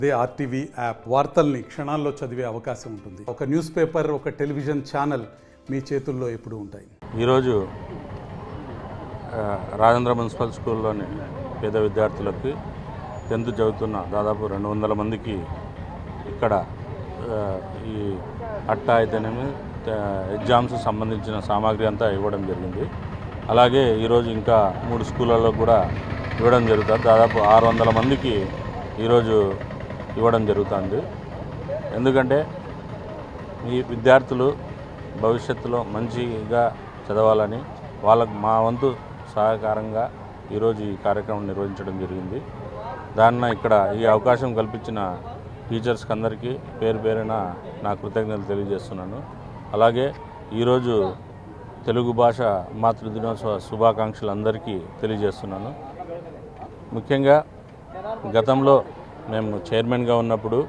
అదే RTV app వార్తల్ని క్షణాల్లో చదివే అవకాశం ఉంటుంది. ఒక న్యూస్ పేపర్, ఒక టెలివిజన్ ఛానల్ మీ చేతుల్లో ఎప్పుడూ ఉంటాయి. ఈరోజు రాజేంద్ర మున్సిపల్ స్కూల్లోని పేద విద్యార్థులకి 10th చదువుతున్న దాదాపు 200 మందికి ఇక్కడ ఈ అట్టా అయితేనేమి ఎగ్జామ్స్ సంబంధించిన సామాగ్రి అంతా ఇవ్వడం జరిగింది. అలాగే ఈరోజు ఇంకా 3 స్కూళ్ళల్లో కూడా ఇవ్వడం జరుగుతుంది. దాదాపు 600 మందికి ఈరోజు ఇవ్వడం జరుగుతుంది. ఎందుకంటే ఈ విద్యార్థులు భవిష్యత్తులో మంచిగా చదవాలని వాళ్ళకు మా వంతు సహకారంగా ఈరోజు ఈ కార్యక్రమం నిర్వహించడం జరిగింది. దాన్ని ఇక్కడ ఈ అవకాశం కల్పించిన టీచర్స్కి అందరికీ పేరు పేరున నా కృతజ్ఞతలు తెలియజేస్తున్నాను. అలాగే ఈరోజు తెలుగు భాష మాతృదినోత్సవ శుభాకాంక్షలు అందరికీ తెలియజేస్తున్నాను. ముఖ్యంగా గతంలో మేము చైర్మన్గా ఉన్నప్పుడు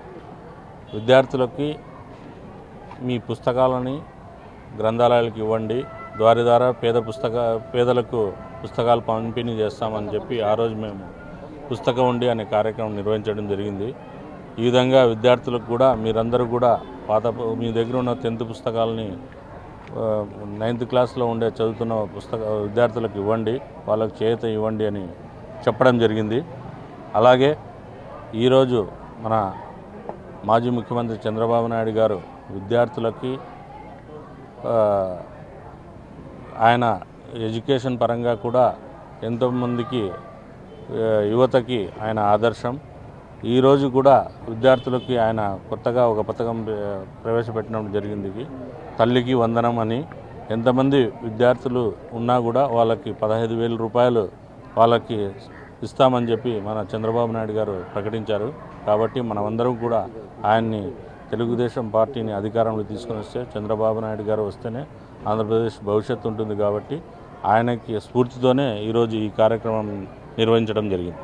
విద్యార్థులకి మీ పుస్తకాలని గ్రంథాలయాలకు ఇవ్వండి, ద్వారా పేదలకు పుస్తకాలు పంపిణీ చేస్తామని చెప్పి ఆ రోజు మేము పుస్తకం ఉండి అనే కార్యక్రమం నిర్వహించడం జరిగింది. ఈ విధంగా విద్యార్థులకు కూడా మీరందరూ కూడా మీ దగ్గర ఉన్న 10th పుస్తకాలని 9th క్లాస్లో ఉండే చదువుతున్న విద్యార్థులకు ఇవ్వండి, వాళ్ళకు చేత ఇవ్వండి అని చెప్పడం జరిగింది. అలాగే ఈరోజు మన మాజీ ముఖ్యమంత్రి చంద్రబాబు నాయుడు గారు విద్యార్థులకి ఆయన ఎడ్యుకేషన్ పరంగా కూడా ఎంతోమందికి యువతకి ఆయన ఆదర్శం. ఈరోజు కూడా విద్యార్థులకి ఆయన కొత్తగా ఒక పథకం ప్రవేశపెట్టడం జరిగింది, తల్లికి వందనం అని. ఎంతమంది విద్యార్థులు ఉన్నా కూడా వాళ్ళకి 15,000 రూపాయలు వాళ్ళకి ఇస్తామని చెప్పి మన చంద్రబాబు నాయుడు గారు ప్రకటించారు. కాబట్టి మనమందరం కూడా ఆయన్ని తెలుగుదేశం పార్టీని అధికారంలో తీసుకొని వస్తే, చంద్రబాబు నాయుడు గారు వస్తేనే ఆంధ్రప్రదేశ్ భవిష్యత్తు ఉంటుంది. కాబట్టి ఆయనకి స్ఫూర్తితోనే ఈరోజు ఈ కార్యక్రమం నిర్వహించడం జరిగింది.